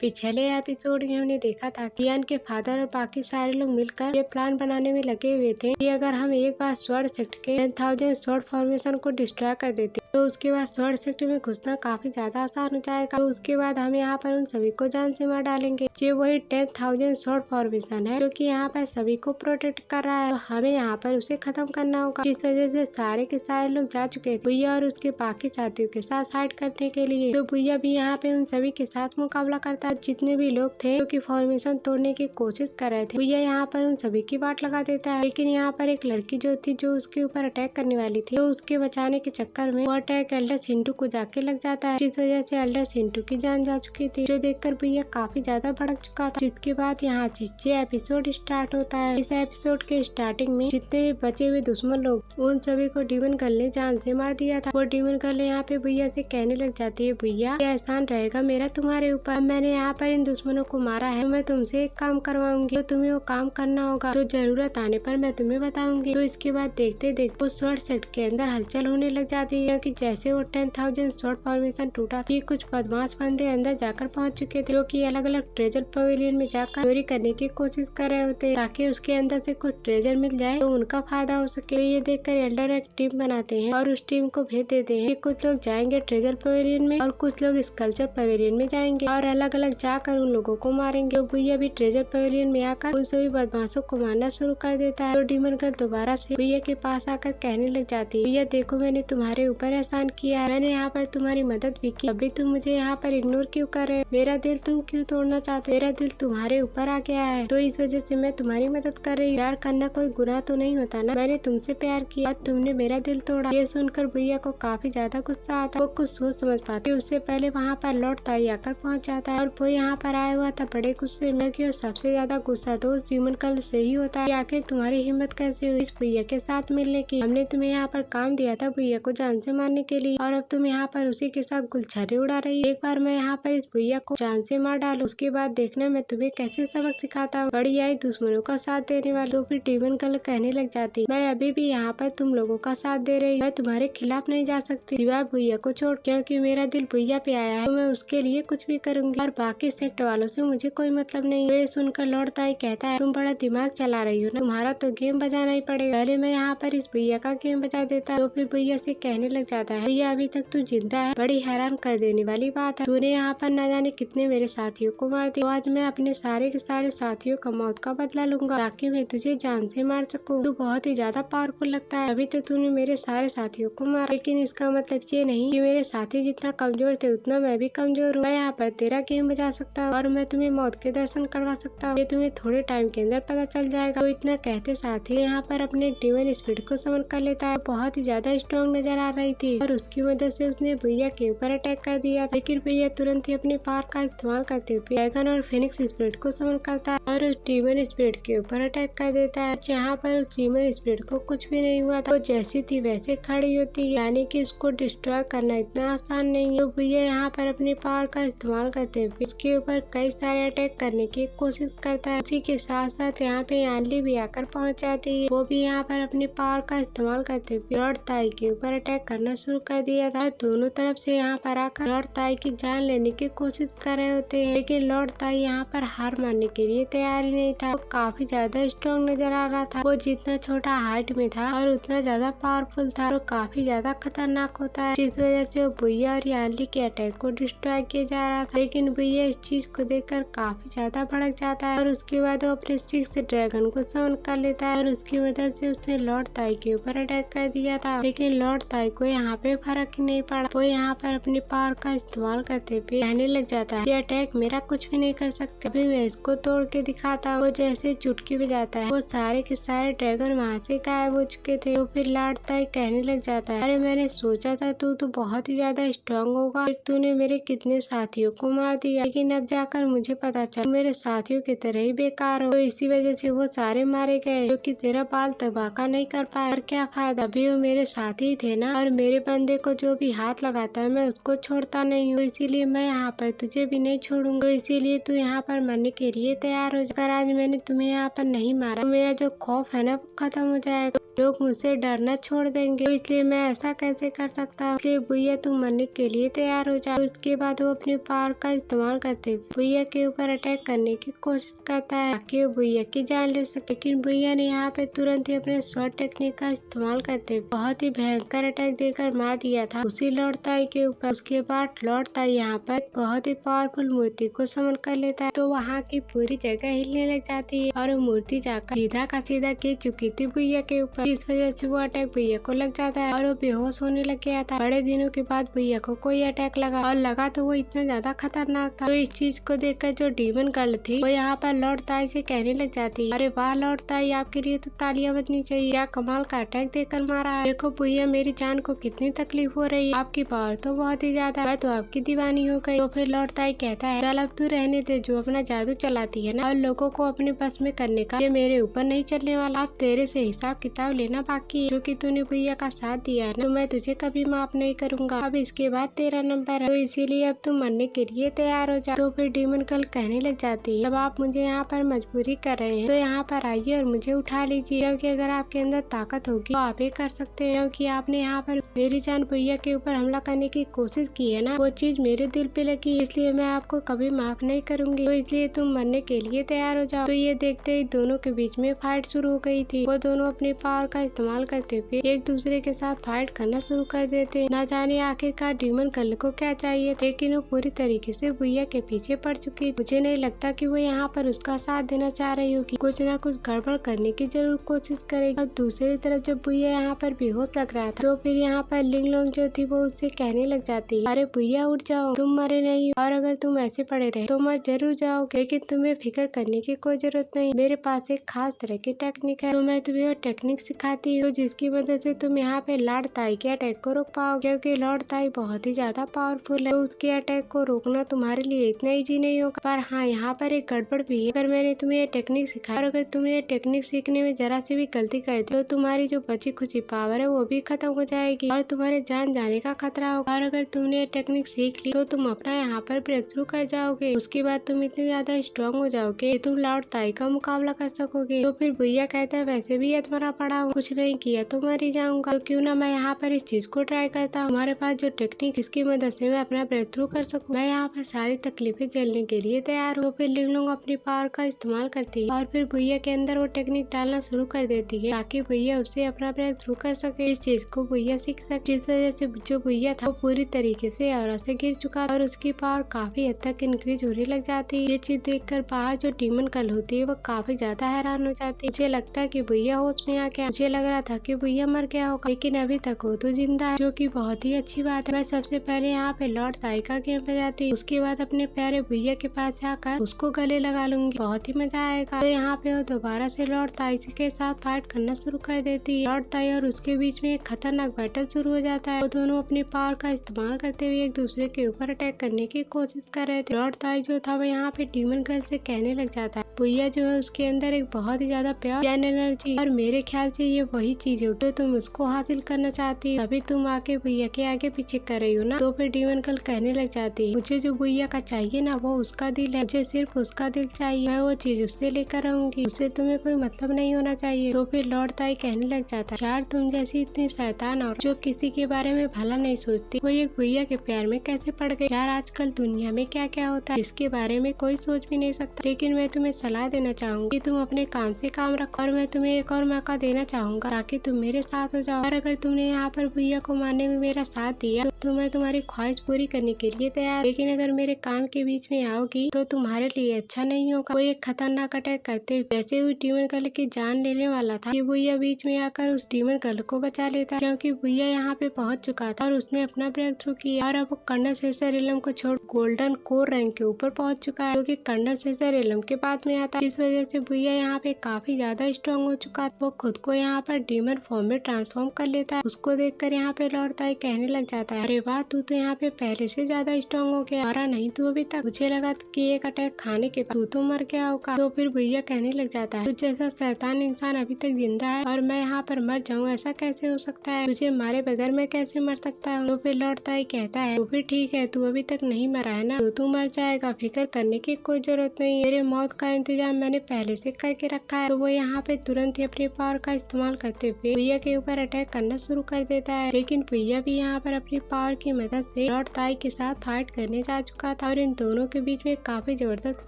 पिछले एपिसोड में हमने देखा था कि कियान के फादर और बाकी सारे लोग मिलकर ये प्लान बनाने में लगे हुए थे कि अगर हम एक बार स्वॉर्ड सेक्टर के 10,000 स्वॉर्ड फॉर्मेशन को डिस्ट्रॉय कर देते तो उसके बाद स्वॉर्ड सेक्टर में घुसना काफी ज्यादा आसान हो जाएगा। तो उसके बाद हम यहाँ पर उन सभी को जान से मार डालेंगे। ये वही 10,000 स्वॉर्ड फॉर्मेशन है जो कि यहाँ पर सभी को प्रोटेक्ट कर रहा है। तो हमें यहाँ पर उसे खत्म करना होगा। जिस वजह से सारे के सारे लोग जा चुके थे भैया और उसके बाकी साथियों के साथ फाइट करने के लिए। तो भैया भी यहाँ पे उन सभी के साथ मुकाबला करता है। जितने भी लोग थे जो कि फॉर्मेशन तोड़ने की कोशिश कर रहे थे भैया यहाँ पर उन सभी की बाट लगा देता है। लेकिन यहाँ पर एक लड़की जो थी जो उसके ऊपर अटैक करने वाली थी तो उसके बचाने के चक्कर में वो अटैक एल्डर चिंटू को जाके लग जाता है। जिस वजह से एल्डर चिंटू की जान जा चुकी थी जो देखकर भैया काफी ज्यादा भड़क चुका था। जिसके बाद यहाँ से ये एपिसोड स्टार्ट होता है। इस एपिसोड के स्टार्टिंग में जितने भी बचे हुए दुश्मन लोग उन सभी को डीमन गर्ल ने जान से मार दिया था। वो डीमन गर्ल यहाँ पे भैया से कहने लग जाती है भैया ये एहसान रहेगा मेरा तुम्हारे ऊपर। मैंने यहाँ पर इन दुश्मनों को मारा है। मैं तुमसे एक काम करवाऊंगी तो तुम्हें वो काम करना होगा। तो जरूरत आने पर मैं तुम्हें बताऊंगी। तो इसके बाद देखते देखते उस स्वॉर्ड सेक्टर के अंदर हलचल होने लग जाती है क्योंकि जैसे वो 10,000 स्वॉर्ड फॉर्मेशन टूटा कि कुछ बदमाश बंदे अंदर जाकर पहुंच चुके थे जो कि अलग अलग ट्रेजर पवेलियन में जाकर चोरी करने की कोशिश कर रहे होते ताकि उसके अंदर से कुछ ट्रेजर मिल जाए तो उनका फायदा हो सके। तो ये देखकर एल्डर एक टीम बनाते हैं और उस टीम को भेज देते हैं कि कुछ लोग जाएंगे ट्रेजर पवेलियन में और कुछ लोग स्कल्पचर पवेलियन में जाएंगे और अलग अलग जाकर उन लोगों को मारेंगे। तो भैया भी ट्रेजर पवेलियन में आकर उन सभी बदमाशों को मारना शुरू कर देता है। तो डीमन गर्ल दोबारा से भैया के पास आकर कहने लग जाती है भैया देखो मैंने तुम्हारे ऊपर एहसान किया है। मैंने यहाँ पर तुम्हारी मदद भी की। अभी तुम मुझे यहाँ पर इग्नोर क्यों कर रहे हो? मेरा दिल तुम क्यों तोड़ना चाहते हो? मेरा दिल तुम्हारे ऊपर आ गया है तो इस वजह से मैं तुम्हारी मदद कर रही हूँ। प्यार करना कोई गुनाह तो नहीं होता ना। मैंने तुमसे प्यार किया और तुमने मेरा दिल तोड़ा। ये सुनकर भैया को काफी ज्यादा गुस्सा आता है। वो कुछ सोच समझ पाती उससे पहले वहाँ पर लॉर्ड ताई आकर पहुँच जाता है और वो यहाँ पर आया हुआ था बड़े गुस्से में कि सबसे ज्यादा गुस्सा तो उस डीमन गर्ल से ही होता है। आखिर तुम्हारी हिम्मत कैसे हुई इस भैया के साथ मिलने की? हमने तुम्हें यहाँ पर काम दिया था भैया को जान से मारने के लिए और अब तुम यहाँ पर उसी के साथ गुलछर्रे उड़ा रही है। एक बार मैं यहाँ पर इस भैया को जान से मार डालू उसके बाद देखना मैं तुम्हें कैसे सबक सिखाता हूँ। बड़ी आई दुश्मनों का साथ देने वाली। तो फिर डीमन गर्ल कहने लग जाती मैं अभी भी यहाँ पर तुम लोगों का साथ दे रही हूँ। मैं तुम्हारे खिलाफ नहीं जा सकती सिवाय भैया को छोड़ क्योंकि मेरा दिल भैया पे आया है तो मैं उसके लिए कुछ भी करूंगी और बाकी सेक्टर वालों से मुझे कोई मतलब नहीं। तो ये सुनकर लॉर्ड ताई कहता है तुम बड़ा दिमाग चला रही हो ना। तुम्हारा तो गेम बजाना ही पड़ेगा। पहले मैं यहाँ पर इस भैया का गेम बजा देता। तो फिर भैया से कहने लग जाता है भैया अभी तक तू जिंदा है। बड़ी हैरान कर देने वाली बात है। तूने यहाँ पर न जाने कितने मेरे साथियों को मार दिया। तो आज मैं अपने सारे के सारे साथियों का मौत का बदला लूंगा ताकि मैं तुझे जान से मार सकूं। तू बहुत ही ज्यादा पावरफुल लगता है। अभी तो तूने मेरे सारे साथियों को मारा लेकिन इसका मतलब ये नहीं कि मेरे साथी जितना कमजोर थे उतना मैं भी कमजोर हूँ। मैं यहाँ पर तेरा गेम बजा सकता हूँ और मैं तुम्हें मौत के दर्शन करवा सकता हूँ। ये तुम्हें थोड़े टाइम के अंदर पता चल जाएगा। तो इतना कहते साथ ही यहाँ पर अपने डिवाइन स्पिरिट को समन कर लेता है। बहुत ही ज्यादा स्ट्रॉन्ग नजर आ रही थी और उसकी वजह से उसने भैया के ऊपर अटैक कर दिया। लेकिन भैया तुरंत ही अपने पावर का इस्तेमाल करते हुए ड्रैगन और फिनिक्स स्पिरिट को समन करता है और उस डिवाइन स्पिरिट के ऊपर अटैक कर देता है। जहाँ पर उस डिवाइन स्पिरिट को कुछ भी नहीं हुआ था। वो जैसी थी वैसे खड़ी होती यानी कि उसको डिस्ट्रॉय करना इतना आसान नहीं है। तो भैया यहाँ पर अपने पावर का इस्तेमाल करते हुए इसके ऊपर कई सारे अटैक करने की कोशिश करता है। उसी के साथ साथ यहाँ पे यानली भी आकर पहुँच जाती है। वो भी यहाँ पर अपने पावर का इस्तेमाल करते हुए लॉर्ड ताई के ऊपर अटैक करना शुरू कर दिया था। दोनों तरफ से यहाँ पर आकर लॉर्ड ताई की जान लेने की कोशिश कर रहे होते हैं लेकिन लॉर्ड ताई यहाँ पर हार मानने के लिए तैयार ही नहीं था। वो काफी ज्यादा स्ट्रॉन्ग नजर आ रहा था। वो जितना छोटा हाइट में था और उतना ज्यादा पावरफुल था और काफी ज्यादा खतरनाक होता है जिस वजह से वो भैया और यानली के अटैक को डिस्ट्रॉय किया जा रहा था। लेकिन भैया इस चीज को देखकर काफी ज्यादा भड़क जाता है और उसके बाद वो अपने 6 ड्रैगन को समन कर लेता है और उसकी वजह से उसने लॉर्ड ताई के ऊपर अटैक कर दिया था। लेकिन लॉर्ड ताई को यहाँ पे फर्क ही नहीं पड़ा। वो यहाँ पर अपनी पावर का इस्तेमाल करते हुए कहने लग जाता है ये अटैक मेरा कुछ भी नहीं कर सकते। अभी मैं इसको तोड़ के दिखाता हूँ। वो जैसे चुटकी बजाता है वो सारे के सारे ड्रैगन वहाँ से गायब हो चुके थे। तो फिर लॉर्ड ताई कहने लग जाता है अरे मैंने सोचा था तू तो बहुत ही ज्यादा स्ट्रॉन्ग होगा। तूने मेरे कितने साथियों को मार दिया लेकिन अब जाकर मुझे पता चला मेरे साथियों की तरह ही बेकार हो। तो इसी वजह से वो सारे मारे गए जो कि तेरा बाल तबाका नहीं कर पाया। और क्या फायदा अभी वो मेरे साथी थे ना और मेरे बंदे को जो भी हाथ लगाता है मैं उसको छोड़ता नहीं हूँ। इसीलिए मैं यहाँ पर तुझे भी नहीं छोड़ूंगा। तो इसीलिए तू यहाँ पर मरने के लिए तैयार हो जा। अगर आज मैंने तुम्हें यहाँ पर नहीं मारा तो मेरा जो खौफ है ना वो खत्म हो जाएगा। लोग मुझसे डरना छोड़ देंगे, तो इसलिए मैं ऐसा कैसे कर सकता हूँ। इसलिए भैया तुम मरने के लिए तैयार हो जाओ। उसके बाद वो अपनी पावर का इस्तेमाल करते हुए भैया के ऊपर अटैक करने की कोशिश करता है ताकि वो भैया की जान ले सके। लेकिन भैया ने यहाँ पे तुरंत ही अपने स्वॉर्ड टेक्निक का इस्तेमाल करते हुए बहुत ही भयंकर अटैक देकर मार दिया था उसी लॉर्ड ताई के ऊपर। उसके बाद लॉर्ड ताई यहाँ पर बहुत ही पावरफुल मूर्ति को समन कर लेता है, तो वहाँ की पूरी जगह हिलने लग जाती है और वो मूर्ति जाकर सीधा का सीधा गिर चुकी थी भैया के ऊपर। इस वजह से वो अटैक भैया को लग जाता है और वो बेहोश होने लग गया था। बड़े दिनों के बाद भैया को कोई अटैक लगा और लगा तो वो इतना ज्यादा खतरनाक था। तो इस चीज को देखकर जो डीमन गर्ल थी वो यहाँ पर लॉर्ड ताई से कहने लग जाती है, अरे वाह लॉर्ड ताई, आपके लिए तो तालियां बजनी चाहिए, क्या कमाल का अटैक देकर मारा है। देखो भैया मेरी जान को कितनी तकलीफ हो रही है, आपकी पावर तो बहुत ही ज्यादा, मैं तो आपकी दीवानी हो गई। तो फिर लॉर्ड ताई कहता है, चल अब तू रहने दे, जो अपना जादू चलाती है ना और लोगों को अपने बस में करने का, ये मेरे ऊपर नहीं चलने वाला। अब तेरे से हिसाब किताब लेना बाकी है, क्योंकि तूने भैया का साथ दिया है ना, तो मैं तुझे कभी माफ नहीं करूंगा। अब इसके बाद तेरा नंबर है, तो इसीलिए अब तुम मरने के लिए तैयार हो जा। तो फिर डीमन गर्ल कहने लग जाती है, अब आप मुझे यहाँ पर मजबूरी कर रहे हैं तो यहाँ पर आइए और मुझे उठा लीजिए, क्योंकि अगर आपके अंदर ताकत होगी तो आप ही कर सकते हैं। क्योंकि आपने यहाँ पर मेरी जान भैया के ऊपर हमला करने की कोशिश की है ना, वो चीज मेरे दिल पे लगी, इसलिए मैं आपको कभी माफ नहीं करूंगी, तो इसलिए तुम मरने के लिए तैयार हो जाओ। तो ये देखते ही दोनों के बीच में फाइट शुरू हो गई थी। वो दोनों अपने पावर का इस्तेमाल करते हुए एक दूसरे के साथ फाइट करना शुरू कर देते। न जाने आखिरकार डीमन गर्ल को क्या चाहिए, लेकिन वो पूरी तरीके से भैया के पीछे पड़ चुकी। मुझे नहीं लगता कि वो यहाँ पर उसका साथ देना चाह रही होगी, कुछ न कुछ गड़बड़ करने की जरूर कोशिश करेगी। और दूसरी तरफ जब भैया यहाँ पर बेहोश लग रहा था तो फिर यहाँ पर लिंग लोंग जो थी वो उससे कहने लग जाती है, अरे भैया उठ जाओ, तुम मरे नहीं और अगर तुम ऐसे पड़े रहे तो मर जरूर जाओगे, लेकिन तुम्हें फिक्र करने की कोई जरूरत नहीं, मेरे पास एक खास तरह की टेक्निक है, तो मैं तुम्हें वो टेक्निक सिखाती हूँ जिसकी वजह से तुम यहाँ पे लॉर्ड ताई के अटैक को रोक पाओ, क्योंकि लॉर्ड ताई बहुत ही ज्यादा पावरफुल है, तो उसके अटैक को रोकना तुम्हारे लिए इतना इजी नहीं होगा। पर हाँ, यहाँ पर एक गड़बड़ भी है, अगर मैंने तुम्हें ये टेक्निक सिखाया और अगर तुमने ये टेक्निक सीखने में जरा से भी गलती कर दी तो तुम्हारी जो बची खुची पावर है वो भी खत्म हो जाएगी और तुम्हारे जान जाने का खतरा होगा। और अगर तुमने ये टेक्निक सीख ली तो तुम अपना यहाँ पर ब्रेक थ्रू कर जाओगे, उसके बाद तुम इतने ज्यादा स्ट्रॉन्ग हो जाओगे कि तुम लॉर्ड ताई का मुकाबला कर सकोगे। तो फिर भैया कहता है, वैसे भी ये तुम्हारा पड़ा हूँ, कुछ नहीं किया तो मर ही जाऊंगा, तो क्यों ना मैं यहाँ पर इस चीज को ट्राई करता हूँ, हमारे पास जो टेक्निक इसकी मदद से मैं अपना ब्रेक थ्रू कर सकूँ, मैं यहाँ पर सारी तकलीफें झेलने के लिए तैयार हूँ। फिर लिंग लोंग अपनी पावर का इस्तेमाल करती है और फिर भैया के अंदर वो टेक्निक डालना शुरू कर देती है ताकि भैया उससे अपना ब्रेक थ्रू कर सके, इस चीज को भैया सीख सके। जिस वजह से जो भैया था वो पूरी तरीके से औरा से गिर चुका और उसकी पावर काफी हद तक इंक्रीज होने लग जाती है। ये चीज देखकर बाहर जो डीमन गर्ल होती है वो काफी ज्यादा हैरान हो जाती है। मुझे लगता है कि भैया होश में आ गया, मुझे लग रहा था कि भैया मर गया होगा, लेकिन अभी तक वो तो जिंदा है, जो कि बहुत ही अच्छी बात है। मैं सबसे पहले यहाँ पे लॉर्ड ताई का गेम पे जाती, उसके बाद अपने प्यारे भैया के पास जाकर उसको गले लगा लूंगी, बहुत ही मजा आएगा। तो यहाँ पे वो दोबारा से लॉर्ड ताई के साथ फाइट करना शुरू कर देती है। लॉर्ड ताई और उसके बीच में एक खतरनाक बैटल शुरू हो जाता है। वो दोनों अपनी पावर का इस्तेमाल करते हुए एक दूसरे के ऊपर अटैक करने की कोशिश कर रहे थे। लॉर्ड ताई जो था वो यहाँ पे डीमन गर्ल से कहने लग जाता है, भैया जो है उसके अंदर एक बहुत ही ज्यादा प्यार एनर्जी, और मेरे ख्याल से ये वही चीज हो तो तुम उसको हासिल करना चाहती हो, अभी तुम आके भैया के आगे पीछे कर रही हो ना। तो फिर डीमन गर्ल कहने लग जाती है, मुझे जो भैया का चाहिए ना वो उसका दिल है, मुझे सिर्फ उसका दिल चाहिए, मैं वो चीज उससे लेकर रहूंगी, उससे तुम्हें कोई मतलब नहीं होना चाहिए। तो फिर लॉर्ड ताई कहने लग जाता है, यार तुम जैसी इतनी शैतान और जो किसी के बारे में भला नहीं सोचती वो एक भैया के प्यार में कैसे पड़ गई। यार आजकल दुनिया में क्या क्या होता है इसके बारे में कोई सोच भी नहीं सकता, लेकिन मैं तुम्हें सलाह देना चाहूंगी तुम अपने काम से काम रखो और मैं तुम्हें एक और मौका देना चाहूंगा ताकि तुम मेरे साथ हो जाओ। और अगर तुमने यहाँ पर भैया को मारने में मेरा साथ दिया तो मैं तुम्हारी ख्वाहिश पूरी करने के लिए तैयार, लेकिन अगर मेरे काम के बीच में आओगी तो तुम्हारे लिए अच्छा नहीं होगा। वो एक खतरनाक अटैक करते जैसे उस डीमन गर्ल की जान लेने वाला था कि भैया बीच में आकर उस डीमन गर्ल को बचा लेता, क्योंकि भैया यहाँ पे पहुंच चुका था और उसने अपना ब्रेक थ्रू किया और अब वो कर्नल सेसर इलम को छोड़ गोल्डन कोर रैंक के ऊपर पहुंच चुका है, जो कि कर्नल सेसर इलम के बाद में आता है। इस वजह से भैया यहाँ पे काफी ज्यादा स्ट्रॉन्ग हो चुका है। वो खुद को यहाँ पर डीमन फॉर्म में ट्रांसफॉर्म कर लेता है। उसको देखकर यहाँ पे लॉर्ड ताई कहने लग जाता है, अरे वाह तू तो यहाँ पे पहले से ज्यादा स्ट्रॉन्ग हो गया, मारा नहीं तू अभी तक, मुझे लगा कि एक अटैक खाने के बाद तू तो मर गया होगा। तो फिर भैया कहने लग जाता है, तू जैसा शैतान इंसान अभी तक जिंदा है और मैं यहाँ पर मर जाऊँ, ऐसा कैसे हो सकता है, तुझे मारे बगैर मैं कैसे मर सकता हूँ। तो फिर लॉर्ड ताई कहता है, तो फिर ठीक है तू अभी तक नहीं मरा है ना, तो तू मर जाएगा, फिक्र करने की कोई जरूरत नहीं, मेरे मौत का इंतजाम मैंने पहले से करके रखा है। तो वो यहाँ पे तुरंत ही अपनी पावर का इस्तेमाल करते हुए भैया के ऊपर अटैक करना शुरू कर देता है। लेकिन भैया भी यहाँ पर अपनी पावर की मदद से लॉर्ड ताई के साथ फाइट करने जा चुका था और इन दोनों के बीच में काफी जबरदस्त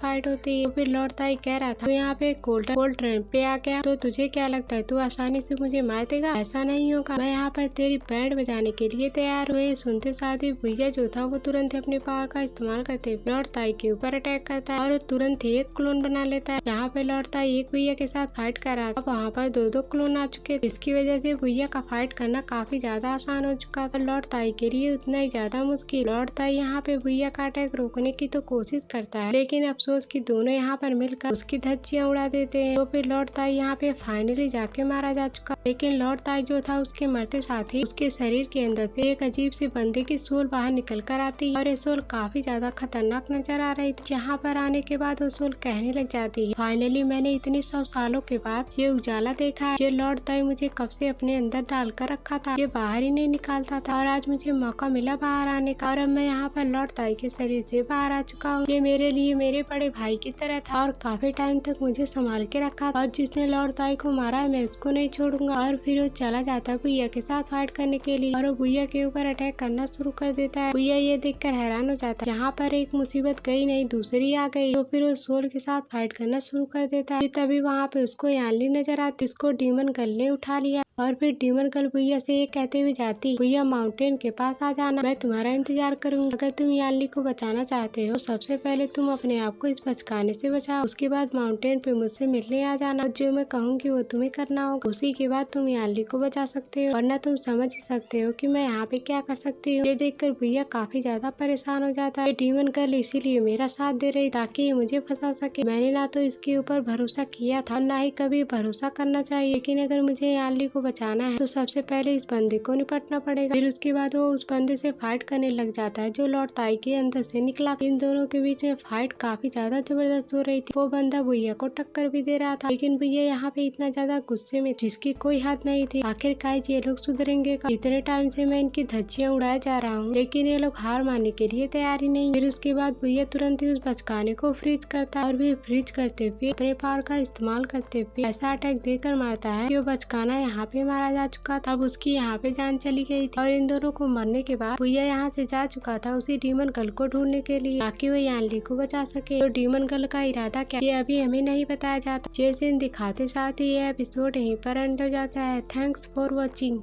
फाइट होती है। तो फिर लॉर्ड ताई कह रहा था तो यहाँ पे गोल्डन ट्रेन पे आ गया तो तुझे क्या लगता है तू आसानी से मुझे मार देगा? ऐसा नहीं होगा, मैं यहाँ पर तेरी बैंड बजाने के लिए तैयार हुए। सुनते साथ ही भैया जो था वो तुरंत अपने पावर का इस्तेमाल करते हुए लॉर्ड ताई के ऊपर अटैक करता है और तुरंत ही एक क्लोन बना लेता है। यहाँ पे लॉर्ड ताई एक भैया के साथ फाइट कर रहा था, वहाँ पर दो क्लोन आ चुके थे। इसकी वजह से भैया का फाइट करना काफी ज्यादा आसान हो चुका था। लॉर्ड ताई के लिए उतना ही ज्यादा मुश्किल। लॉर्ड ताई यहाँ पे भैया का अटैक रोकने की तो कोशिश करता है, लेकिन अफसोस की दोनों यहाँ पर मिलकर उसकी धज्जियां उड़ा देते हैं। तो फिर लॉर्ड ताई यहाँ पे फाइनली जाके मारा जा चुका। लेकिन लॉर्ड ताई जो था उसके मरते साथ ही उसके शरीर के अंदर से एक अजीब सी बंदे की सोल बाहर निकल कर आती है और ये सोल काफी ज्यादा खतरनाक नजर आ रही थी। जहाँ पर आने के बाद वो सोल कहने लग जाती है, फाइनली मैंने इतने 100 सालों के बाद ये उजाला देखा है। ये लॉर्ड ताई मुझे कब से अपने अंदर डालकर रखा था, ये बाहर ही नहीं निकालता था और आज मुझे मौका मिला बाहर आने का और अब मैं यहाँ पर लॉर्ड ताई के शरीर से बाहर आ चुका हूँ। ये मेरे लिए मेरे बड़े भाई की तरह था और काफी टाइम तक मुझे संभाल के रखा और जिसने लॉर्ड ताई को मारा है मैं उसको नहीं छोड़ूंगा। और फिर वो चला जाता है भैया के साथ फाइट करने के लिए और वो भैया के ऊपर अटैक करना शुरू कर देता है। भैया ये देखकर हैरान हो जाता है, यहाँ पर एक मुसीबत गई नहीं दूसरी आ गई। तो फिर वो सोल के साथ फाइट करना शुरू कर देता है। तभी वहाँ पे उसको यानली नजर आती, जिसको डीमन गर्ल ने उठा लिया और फिर डीमन गर्ल भैया से ये कहते हुए जाती, भैया माउंटेन के पास आ जाना, मैं तुम्हारा इंतजार करूंगी। अगर तुम यानली को बचाना चाहते हो सबसे पहले तुम अपने आप को इस भटकाने से बचाओ, उसके बाद माउंटेन पे मुझसे मिलने आ जाना। जो मैं कहूँगी वो तुम्हें करना होगा, उसी के बाद तुम यानली को बचा सकते हो, वरना तुम समझ ही सकते हो कि मैं यहाँ पे क्या कर सकती हूँ। ये देखकर भैया काफी ज्यादा परेशान हो जाता है। डीमन गर्ल इसीलिए मेरा साथ दे रही ताकि ये मुझे फंसा सके। मैंने ना तो इसके ऊपर भरोसा किया था ना ही कभी भरोसा करना चाहिए, लेकिन अगर मुझे यानली को बचाना है तो सबसे पहले इस बंदे को निपटना पड़ेगा। फिर उसके बाद वो उस बंदे से फाइट करने लग जाता है जो लॉर्ड ताई के अंदर से निकला। इन दोनों के बीच में फाइट काफी ज्यादा जबरदस्त हो रही थी। वो बंदा भैया को टक्कर भी दे रहा था, लेकिन भैया यहाँ पे इतना ज्यादा गुस्से में जिसकी कोई हद नहीं थी। आखिरकार ये लोग सुधरेंगे का? इतने टाइम से मैं इनकी धज्जियां उड़ाया जा रहा हूँ, लेकिन ये लोग हार मानने के लिए तैयार ही नहीं। फिर उसके बाद भैया तुरंत ही उस बचकाने को फ्रीज करता है और फिर फ्रीज करते हुए अपने पावर का इस्तेमाल करते हुए ऐसा अटैक देकर मारता है कि वो बचकाना यहाँ पे मारा जा चुका था। अब उसकी यहाँ पे जान चली गई थी और इन दोनों को मरने के बाद भैया यहाँ से जा चुका था उसी डीमन गर्ल को ढूंढने के लिए ताकि वो यानली को बचा सके। तो डीमन गर्ल का इरादा क्या ये अभी हमें नहीं बताया जाता। जैसे दिखाते साथ ही ये एपिसोड यहीं पर एंड हो जाता है। Thanks for watching.